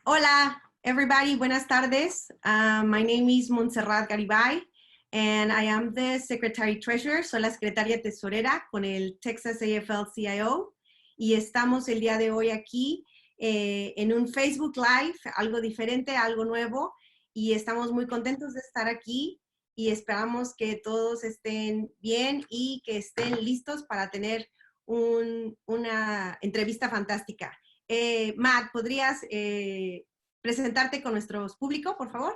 Hola, everybody. Buenas tardes. My name is Montserrat Garibay, and I am the Secretary Treasurer. Soy la Secretaria Tesorera con el Texas AFL-CIO. Y estamos el día de hoy aquí en un Facebook Live, algo diferente, algo nuevo. Y estamos muy contentos de estar aquí y esperamos que todos estén bien y que estén listos para tener una entrevista fantástica. Matt, ¿podrías presentarte con nuestro público, por favor?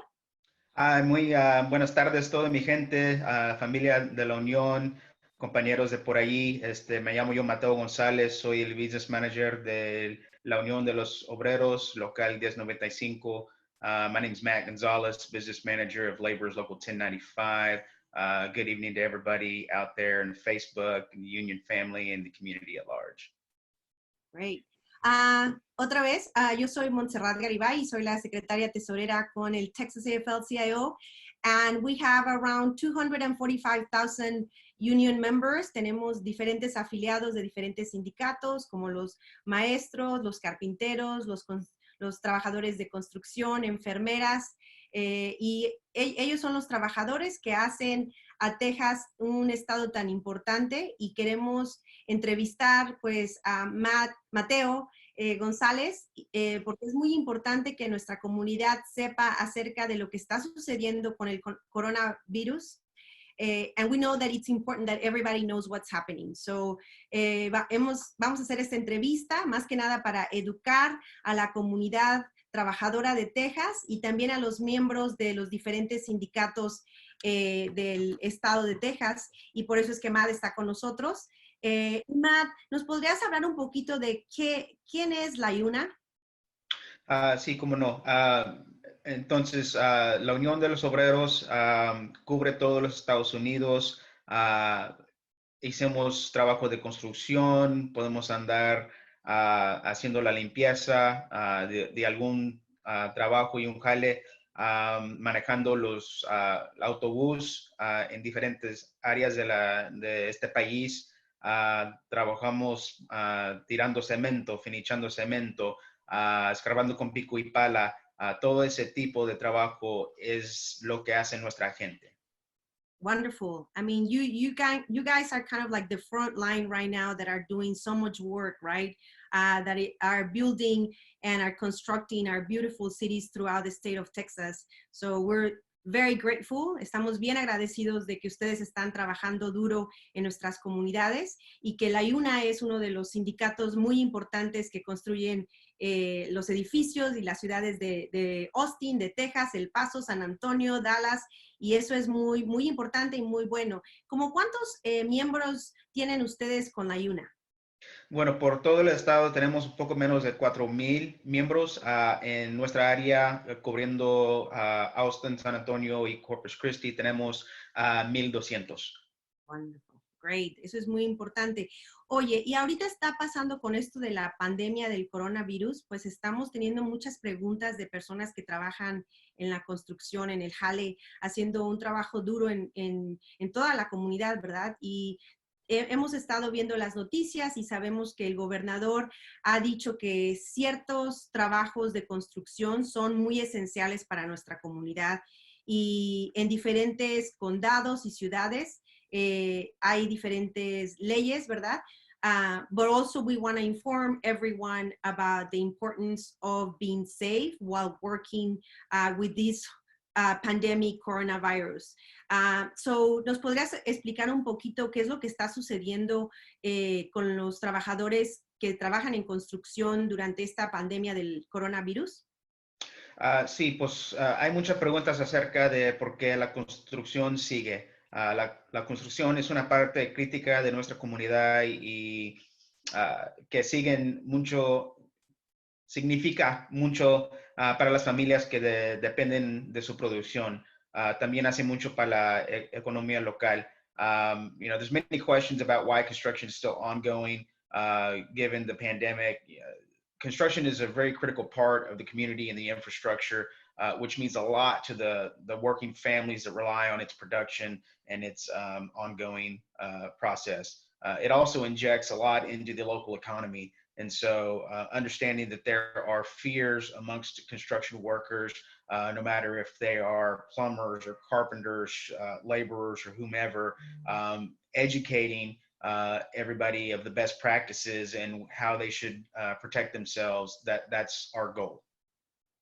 Muy buenas tardes, toda mi gente, familia de la Unión, compañeros de por ahí. Me llamo yo Mateo González, soy el Business Manager de la Unión de los Obreros, local 1095. My name is Matt Gonzales, Business Manager of Labor's Local 1095. Good evening to everybody out there in Facebook, and the Union family, and the community at large. Great. Otra vez, yo soy Montserrat Garibay y soy la secretaria tesorera con el Texas AFL-CIO, and we have around 245,000 union members. Tenemos diferentes afiliados de diferentes sindicatos, como los maestros, los carpinteros, los trabajadores de construcción, enfermeras, y ellos son los trabajadores que hacen a Texas un estado tan importante, y queremos entrevistar pues a Mateo González, porque es muy importante que nuestra comunidad sepa acerca de lo que está sucediendo con el coronavirus. And we know that it's important that everybody knows what's happening. So, vamos a hacer esta entrevista más que nada para educar a la comunidad trabajadora de Texas y también a los miembros de los diferentes sindicatos del estado de Texas, y por eso es que Matt está con nosotros. Matt, ¿nos podrías hablar un poquito de quién es LiUNA? Sí, cómo no. Entonces, la Unión de los Obreros cubre todos los Estados Unidos. Hicimos trabajo de construcción, podemos andar haciendo la limpieza de algún trabajo y un jale, manejando los autobús en diferentes áreas de este país. Trabajamos tirando cemento, finichando cemento, escarbando con pico y pala. Todo ese tipo de trabajo es lo que hace nuestra gente. Wonderful. I mean, you guys are kind of like the front line right now that are doing so much work, right? That are building and are constructing our beautiful cities throughout the state of Texas. So we're very grateful. Estamos bien agradecidos de que ustedes están trabajando duro en nuestras comunidades, y que LiUNA es uno de los sindicatos muy importantes que construyen los edificios y las ciudades de Austin, de Texas, El Paso, San Antonio, Dallas, y eso es muy, muy importante y muy bueno. ¿Cómo cuántos miembros tienen ustedes con LiUNA? Bueno, por todo el estado tenemos un poco menos de 4,000 miembros en nuestra área, cubriendo Austin, San Antonio y Corpus Christi. Tenemos 1,200. Wonderful. Great. Eso es muy importante. Oye, y ahorita está pasando con esto de la pandemia del coronavirus, pues estamos teniendo muchas preguntas de personas que trabajan en la construcción, en el jale, haciendo un trabajo duro en toda la comunidad, ¿verdad? Y hemos estado viendo las noticias y sabemos que el gobernador ha dicho que ciertos trabajos de construcción son muy esenciales para nuestra comunidad, y en diferentes condados y ciudades hay diferentes leyes, ¿verdad? But also we want to inform everyone about the importance of being safe while working with this pandemic coronavirus. So, ¿nos podrías explicar un poquito qué es lo que está sucediendo con los trabajadores que trabajan en construcción durante esta pandemia del coronavirus? Sí, pues hay muchas preguntas acerca de por qué la construcción sigue. La construcción es una parte crítica de nuestra comunidad y que significa mucho para las familias que dependen de su producción. También hace mucho para la economía local. There's many questions about why construction is still ongoing given the pandemic. Construction is a very critical part of the community and the infrastructure, which means a lot to the working families that rely on its production and its ongoing process. It also injects a lot into the local economy And so understanding that there are fears amongst construction workers, no matter if they are plumbers or carpenters, laborers or whomever, educating everybody of the best practices and how they should protect themselves, that's our goal.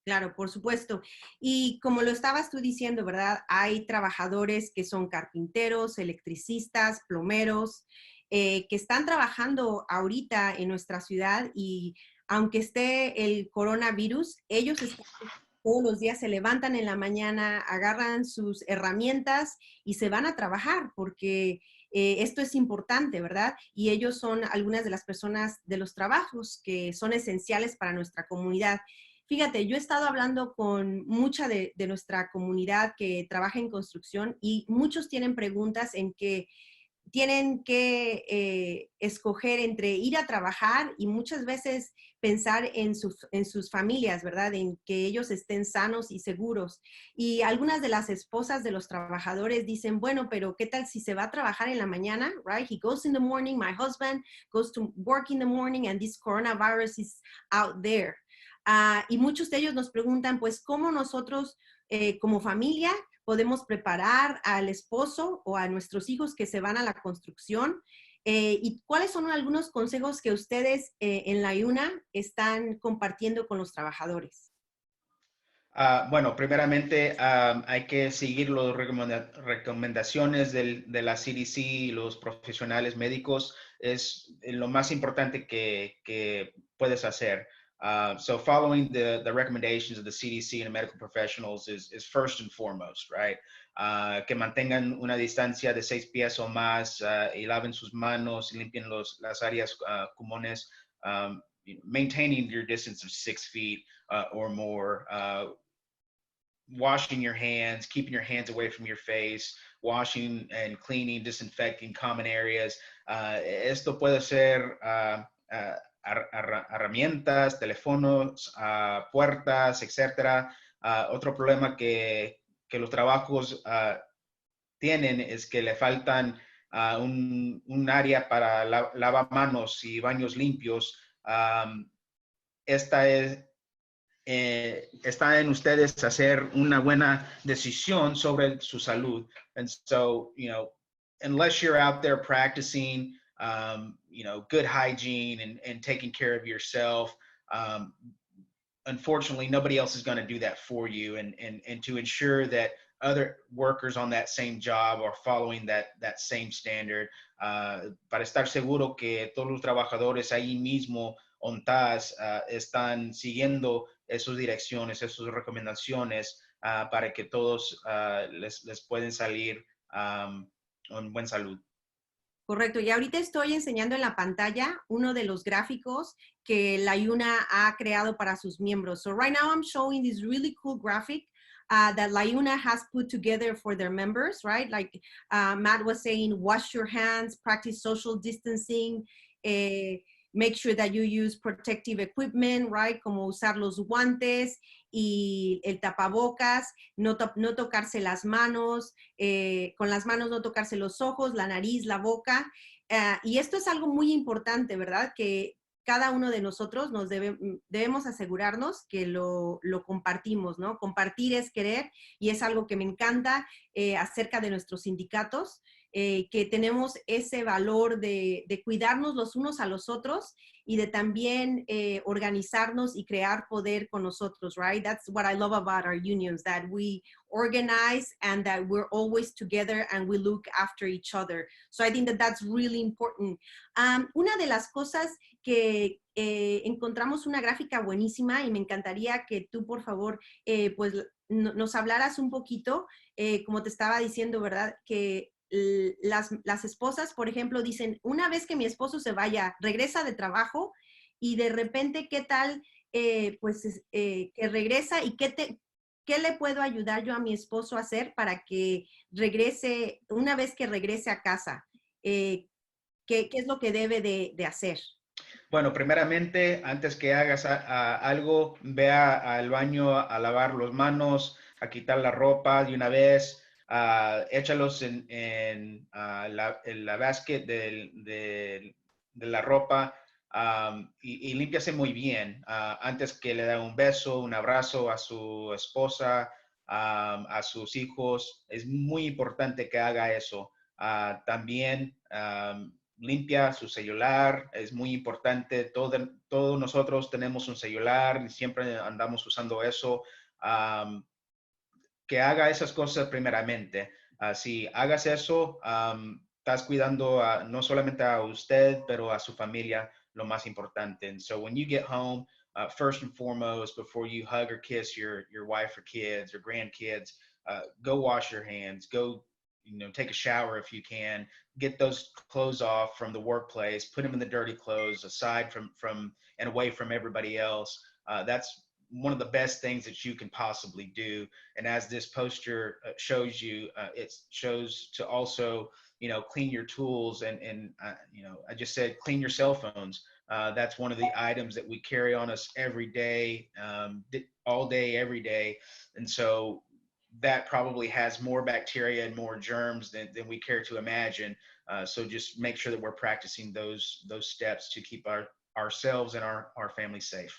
Claro, por supuesto. Y como lo estabas tú diciendo, ¿verdad? Hay trabajadores que son carpinteros, electricistas, plomeros, que están trabajando ahorita en nuestra ciudad y aunque esté el coronavirus, ellos están, todos los días se levantan en la mañana, agarran sus herramientas y se van a trabajar porque esto es importante, ¿verdad? Y ellos son algunas de las personas de los trabajos que son esenciales para nuestra comunidad. Fíjate, yo he estado hablando con mucha de nuestra comunidad que trabaja en construcción y muchos tienen preguntas en que tienen que escoger entre ir a trabajar y muchas veces pensar en sus familias, ¿verdad? En que ellos estén sanos y seguros. Y algunas de las esposas de los trabajadores dicen, bueno, pero ¿qué tal si se va a trabajar en la mañana, right? He goes in the morning, my husband goes to work in the morning and this coronavirus is out there. Y muchos de ellos nos preguntan, pues, ¿cómo nosotros como familia podemos preparar al esposo o a nuestros hijos que se van a la construcción? ¿Y cuáles son algunos consejos que ustedes en la LiUNA están compartiendo con los trabajadores? Bueno, primeramente hay que seguir las recomendaciones de la CDC y los profesionales médicos. Es lo más importante que puedes hacer. So following the recommendations of the CDC and medical professionals is first and foremost, right? Que mantengan una distancia de 6 pies o más y laven sus manos y limpien las áreas comunes, maintaining your distance of 6 feet or more. Washing your hands, keeping your hands away from your face, washing and cleaning, disinfecting common areas. Esto puede ser herramientas, teléfonos, puertas, etc. Otro problema que los trabajos tienen es que le faltan un área para lavamanos y baños limpios. Está en ustedes hacer una buena decisión sobre su salud. And so, unless you're out there practicing, good hygiene and taking care of yourself, unfortunately, nobody else is going to do that for you. And to ensure that other workers on that same job are following that same standard, para estar seguro que todos los trabajadores ahí mismo están siguiendo esas direcciones, esas recomendaciones para que todos les pueden salir en buena salud. Correcto, y ahorita estoy enseñando en la pantalla uno de los gráficos que la LiUNA ha creado para sus miembros. So right now I'm showing this really cool graphic that LiUNA has put together for their members, right? Like Matt was saying, wash your hands, practice social distancing, make sure that you use protective equipment, right? Como usar los guantes y el tapabocas, no tocarse las manos, con las manos no tocarse los ojos, la nariz, la boca. Y esto es algo muy importante, ¿verdad? Que cada uno de nosotros debemos asegurarnos que lo compartimos, ¿no? Compartir es querer y es algo que me encanta acerca de nuestros sindicatos, que tenemos ese valor de cuidarnos los unos a los otros y de también organizarnos y crear poder con nosotros, right? That's what I love about our unions, that we organize and that we're always together and we look after each other. So I think that that's really important. Una de las cosas que encontramos una gráfica buenísima y me encantaría que tú, por favor, pues nos hablaras un poquito, como te estaba diciendo, ¿verdad? Que las esposas, por ejemplo, dicen, una vez que mi esposo se vaya, regresa de trabajo y de repente, ¿qué tal? Que regresa y ¿qué le puedo ayudar yo a mi esposo a hacer para que regrese, una vez que regrese a casa? ¿Qué es lo que debe de hacer? Bueno, primeramente, antes que hagas algo, ve al baño a lavar las manos, a quitar la ropa de una vez. Échalos en la basket de la ropa y límpiase muy bien antes que le dé un beso, un abrazo a su esposa, a sus hijos. Es muy importante que haga eso. También limpia su celular, es muy importante. Todos nosotros tenemos un celular y siempre andamos usando eso. Que haga esas cosas primeramente. Si hagas eso, estás cuidando no solamente a usted, pero a su familia, lo más importante. And so when you get home, first and foremost, before you hug or kiss your wife or kids or grandkids, go wash your hands, go take a shower if you can, get those clothes off from the workplace, put them in the dirty clothes aside from and away from everybody else. That's one of the best things that you can possibly do. And as this poster shows you, it shows to also, clean your tools and I just said, clean your cell phones. That's one of the items that we carry on us every day, all day, every day. And so that probably has more bacteria and more germs than we care to imagine. So just make sure that we're practicing those steps to keep ourselves and our family safe.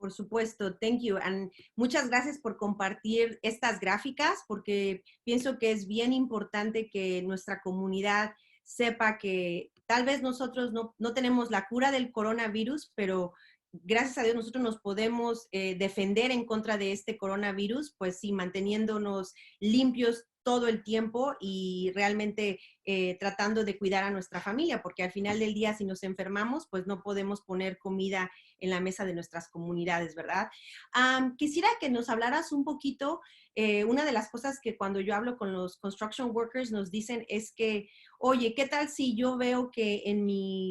Por supuesto, thank you. And muchas gracias por compartir estas gráficas, porque pienso que es bien importante que nuestra comunidad sepa que tal vez nosotros no tenemos la cura del coronavirus, pero gracias a Dios nosotros nos podemos defender en contra de este coronavirus, pues sí, manteniéndonos limpios todo el tiempo y realmente tratando de cuidar a nuestra familia, porque al final del día si nos enfermamos, pues no podemos poner comida en la mesa de nuestras comunidades, ¿verdad? Quisiera que nos hablaras un poquito, una de las cosas que cuando yo hablo con los construction workers nos dicen es que, oye, ¿qué tal si yo veo que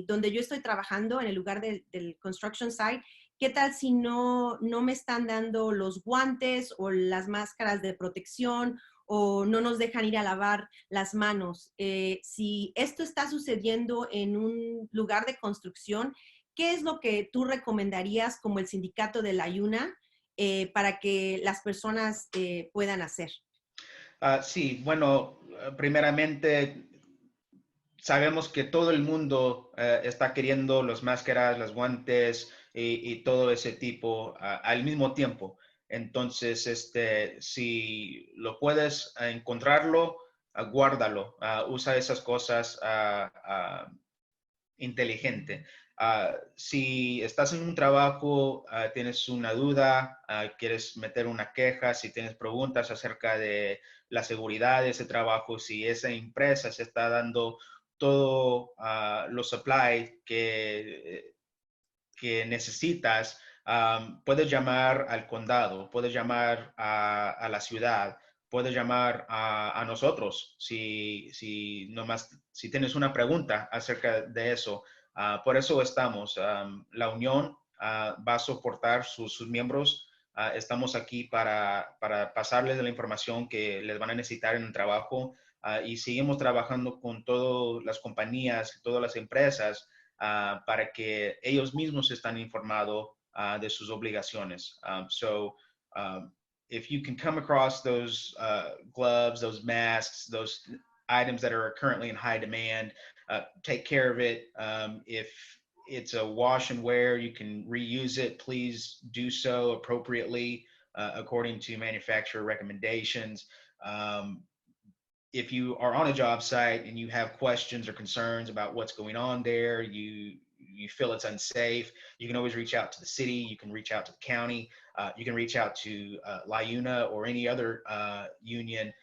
donde yo estoy trabajando, en el lugar del construction site, qué tal si no me están dando los guantes o las máscaras de protección o no nos dejan ir a lavar las manos? Si esto está sucediendo en un lugar de construcción, ¿qué es lo que tú recomendarías como el sindicato de LiUNA para que las personas puedan hacer? Sí, bueno, primeramente sabemos que todo el mundo está queriendo las máscaras, los guantes y todo ese tipo al mismo tiempo. Entonces, si lo puedes encontrarlo, guárdalo, usa esas cosas inteligente. Si estás en un trabajo, tienes una duda, quieres meter una queja, si tienes preguntas acerca de la seguridad de ese trabajo, si esa empresa se está dando todo los supply que necesitas, puedes llamar al condado, puedes llamar a la ciudad, puedes llamar a nosotros si tienes una pregunta acerca de eso. Por eso estamos. La unión va a soportar sus miembros. Estamos aquí para pasarles la información que les van a necesitar en el trabajo y seguimos trabajando con todas las compañías, todas las empresas para que ellos mismos estén informados de sus obligaciones. If you can come across those gloves, those masks, those items that are currently in high demand, take care of it. If it's a wash and wear, you can reuse it. Please do so appropriately according to manufacturer recommendations. If you are on a job site and you have questions or concerns about what's going on there, you feel it's unsafe, you can always reach out to the city, you can reach out to the county, you can reach out to LiUNA or any other union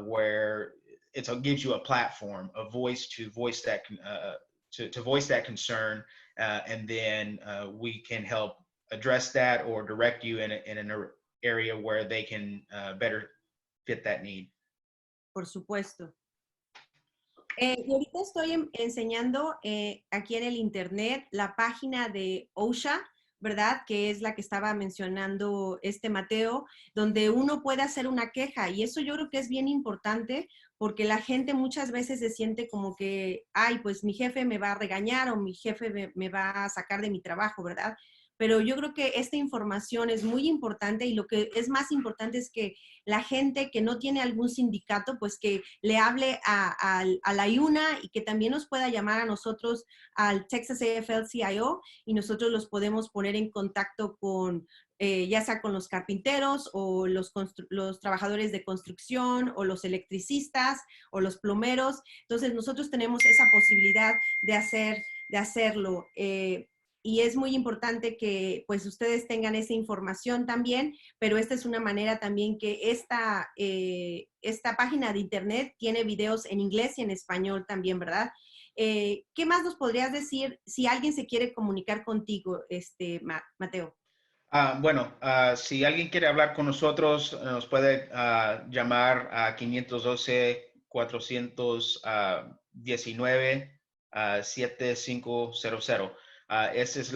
where it gives you a platform, a voice to voice that to voice that concern, and then we can help address that or direct you in an area where they can better fit that need. Por supuesto. Y ahorita estoy enseñando aquí en el internet la página de OSHA, ¿verdad? Que es la que estaba mencionando Mateo, donde uno puede hacer una queja. Y eso yo creo que es bien importante porque la gente muchas veces se siente como que, ay, pues mi jefe me va a regañar o mi jefe me va a sacar de mi trabajo, ¿verdad? pero yo creo que esta información es muy importante y lo que es más importante es que la gente que no tiene algún sindicato, pues que le hable a la LiUNA y que también nos pueda llamar a nosotros al Texas AFL-CIO y nosotros los podemos poner en contacto con ya sea con los carpinteros o los trabajadores de construcción o los electricistas o los plomeros. Entonces nosotros tenemos esa posibilidad de hacerlo. Y es muy importante que pues ustedes tengan esa información también, pero esta es una manera también que esta página de internet tiene videos en inglés y en español también, ¿verdad? ¿Qué más nos podrías decir si alguien se quiere comunicar contigo, Mateo? Bueno, si alguien quiere hablar con nosotros, nos puede llamar a 512-419-7500. Ese es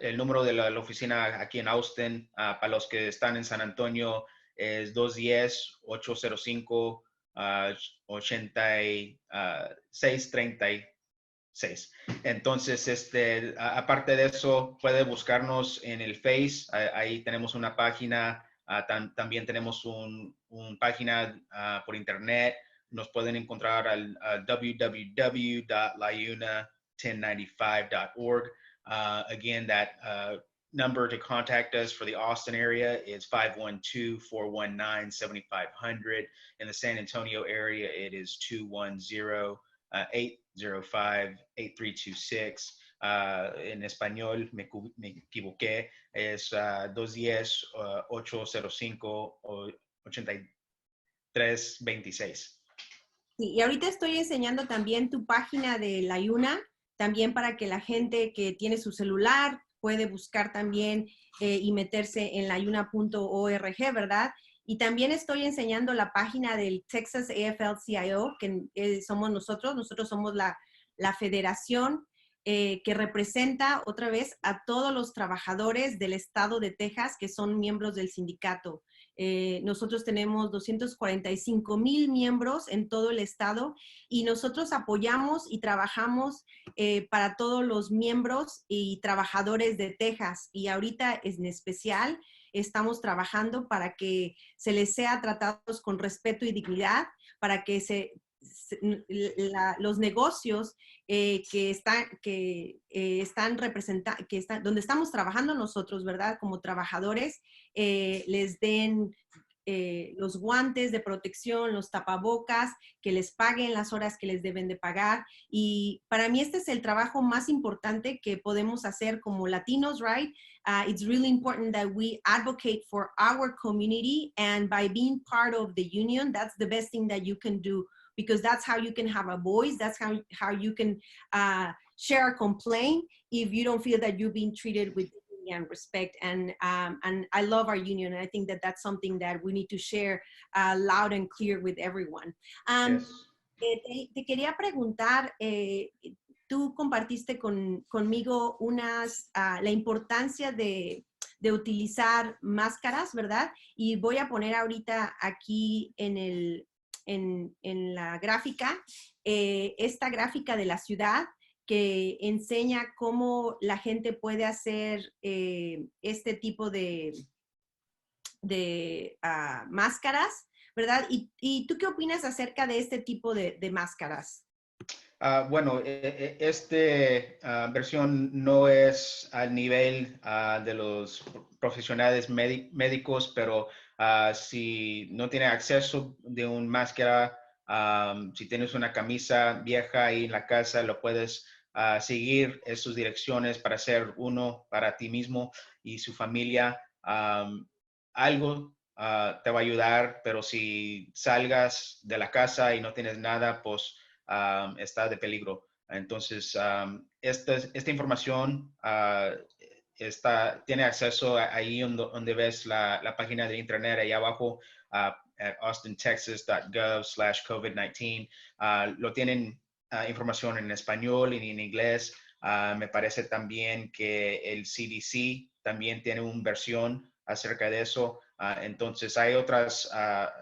el número de la oficina aquí en Austin. Para los que están en San Antonio, es 210-805-8636. Entonces, aparte de eso, puede buscarnos en el Face. Ahí tenemos una página. También tenemos una página por internet. Nos pueden encontrar al www.liuna1095.org. Again, that number to contact us for the Austin area is 512-419-7500. In the San Antonio area, it is 210-805-8326. En español me equivoqué, es 210-805-8326. Sí, y ahorita estoy enseñando también tu página de la LiUNA, también para que la gente que tiene su celular puede buscar también y meterse en liuna.org, ¿verdad? Y también estoy enseñando la página del Texas AFL-CIO, que somos nosotros somos la federación que representa otra vez a todos los trabajadores del estado de Texas que son miembros del sindicato. Nosotros tenemos 245,000 miembros en todo el estado y nosotros apoyamos y trabajamos para todos los miembros y trabajadores de Texas. Y ahorita en especial estamos trabajando para que se les sea tratados con respeto y dignidad, para que los negocios donde estamos trabajando nosotros, ¿verdad? Como trabajadores, les den los guantes de protección, los tapabocas, que les paguen las horas que les deben de pagar. Y para mí este es el trabajo más importante que podemos hacer como latinos, right? It's really important that we advocate for our community, and by being part of the union, that's the best thing that you can do, because that's how you can have a voice. That's how you can share a complaint if you don't feel that you're being treated with dignity and respect. And I love our union. And I think that that's something that we need to share loud and clear with everyone. Yes. Te quería preguntar, tú compartiste conmigo la importancia de utilizar máscaras, ¿verdad? Y voy a poner ahorita aquí en la gráfica, esta gráfica de la ciudad que enseña cómo la gente puede hacer este tipo de máscaras, ¿verdad? ¿Y tú qué opinas acerca de este tipo de máscaras? Bueno, esta versión no es al nivel de los profesionales médicos, pero si no tiene acceso de una máscara, si tienes una camisa vieja ahí en la casa, lo puedes seguir sus direcciones para hacer uno para ti mismo y su familia. Algo te va a ayudar, pero si salgas de la casa y no tienes nada, pues está de peligro. Entonces, esta información tiene acceso ahí donde ves la página de internet, ahí abajo, at austintexas.gov/COVID-19. Lo tienen información en español y en inglés. Me parece también que el CDC también tiene una versión acerca de eso. Entonces, hay otras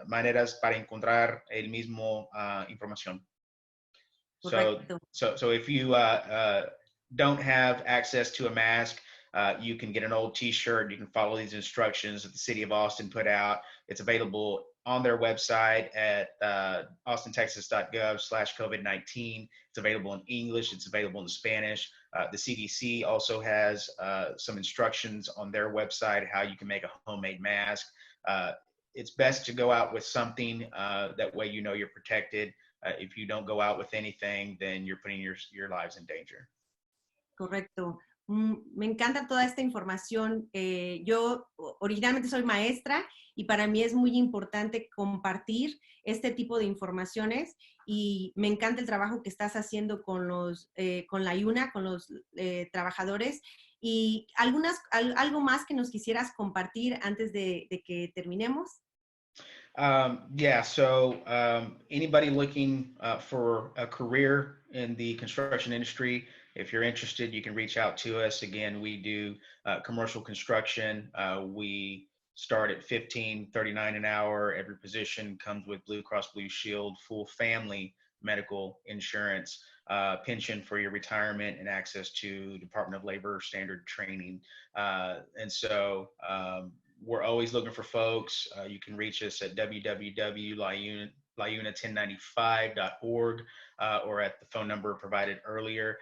maneras para encontrar el mismo información. So if you don't have access to a mask, You can get an old t-shirt. You can follow these instructions that the city of Austin put out. It's available on their website at austintexas.gov/COVID-19. It's available in English. It's available in Spanish. The CDC also has some instructions on their website how you can make a homemade mask. It's best to go out with something. That way you know you're protected. If you don't go out with anything, then you're putting your lives in danger. Correcto. Me encanta toda esta información. Yo originalmente soy maestra y para mí es muy importante compartir este tipo de informaciones y me encanta el trabajo que estás haciendo con LiUNA, con los trabajadores. Y algo más que nos quisieras compartir antes de que terminemos. Yeah, so anybody looking for a career in the construction industry, if you're interested, you can reach out to us. Again, we do commercial construction. We start at $15.39 an hour. Every position comes with Blue Cross Blue Shield, full family medical insurance, pension for your retirement, and access to Department of Labor standard training. And so we're always looking for folks. You can reach us at www.liuna1095.org or at the phone number provided earlier.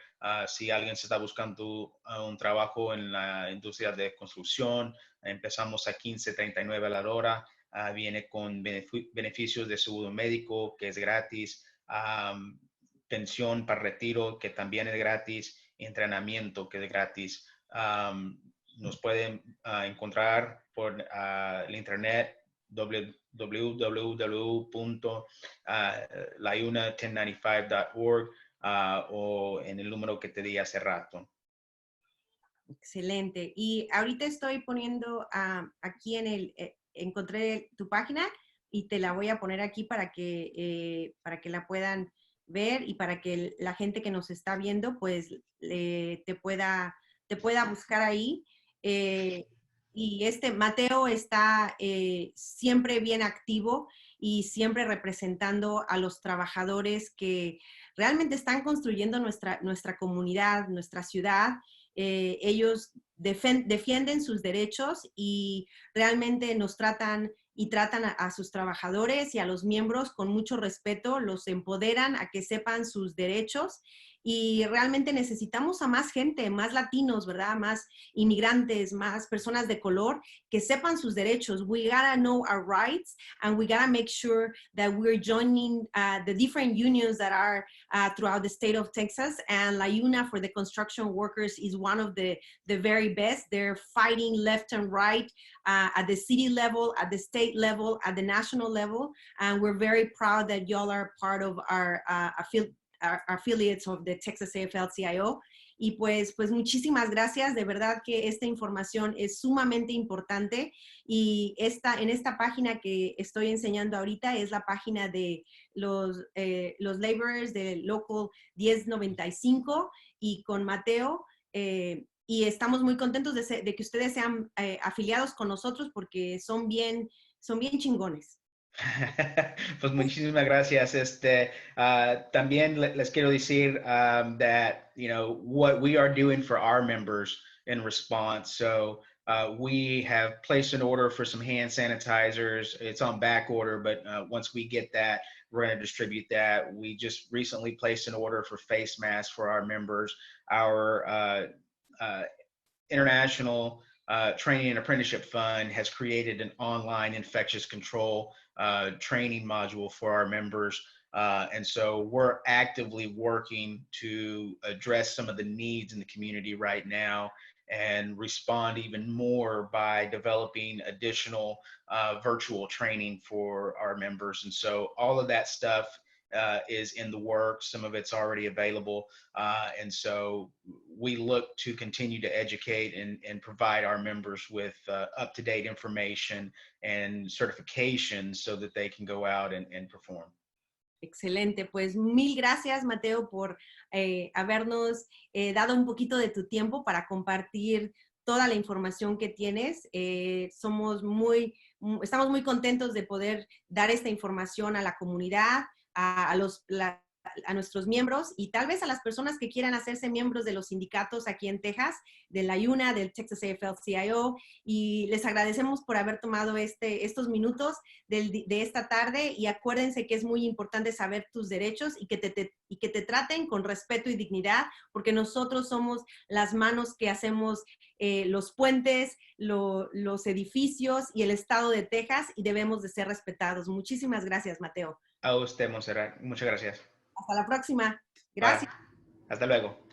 Si alguien se está buscando un trabajo en la industria de construcción, empezamos a $15.39 a la hora. Viene con beneficios de seguro médico, que es gratis, pensión para retiro, que también es gratis, entrenamiento, que es gratis. Nos pueden encontrar por el internet www.liuna1095.org o en el número que te di hace rato. Excelente. Y ahorita estoy poniendo aquí encontré tu página y te la voy a poner aquí para que la puedan ver y para que la gente que nos está viendo pues te pueda buscar ahí. Y Mateo está siempre bien activo y siempre representando a los trabajadores que realmente están construyendo nuestra comunidad, nuestra ciudad. Ellos defienden sus derechos y realmente tratan a sus trabajadores y a los miembros con mucho respeto, los empoderan a que sepan sus derechos y realmente necesitamos a más gente, más latinos, ¿verdad? Más inmigrantes, más personas de color que sepan sus derechos. We gotta know our rights and we gotta make sure that we're joining the different unions that are throughout the state of Texas, and LiUNA for the construction workers is one of the very best. They're fighting left and right at the city level, at the state level, at the national level, and we're very proud that y'all are part of our affiliates of the Texas AFL-CIO. Y pues muchísimas gracias, de verdad que esta información es sumamente importante y en esta página que estoy enseñando ahorita es la página de los laborers de Local 1095 y con Mateo y estamos muy contentos de que ustedes sean afiliados con nosotros porque son bien chingones. Pues muchísimas gracias. También les quiero decir that, you know, what we are doing for our members in response. So we have placed an order for some hand sanitizers. It's on back order, but once we get that, we're going to distribute that. We just recently placed an order for face masks for our members. Our International Training and Apprenticeship Fund has created an online infectious control training module for our members. And so we're actively working to address some of the needs in the community right now and respond even more by developing additional virtual training for our members. And so all of that stuff is in the works. Some of it's already available. And so we look to continue to educate and provide our members with up-to-date information and certifications so that they can go out and perform. Excelente, pues mil gracias Mateo por habernos dado un poquito de tu tiempo para compartir toda la información que tienes. Estamos muy contentos de poder dar esta información a la comunidad, a a nuestros miembros y tal vez a las personas que quieran hacerse miembros de los sindicatos aquí en Texas, de LiUNA, del Texas AFL-CIO, y les agradecemos por haber tomado estos minutos de esta tarde, y acuérdense que es muy importante saber tus derechos y que te traten con respeto y dignidad, porque nosotros somos las manos que hacemos los puentes, los edificios y el estado de Texas, y debemos de ser respetados. Muchísimas gracias, Mateo. A usted, Montserrat. Muchas gracias. Hasta la próxima. Bye. Gracias. Hasta luego.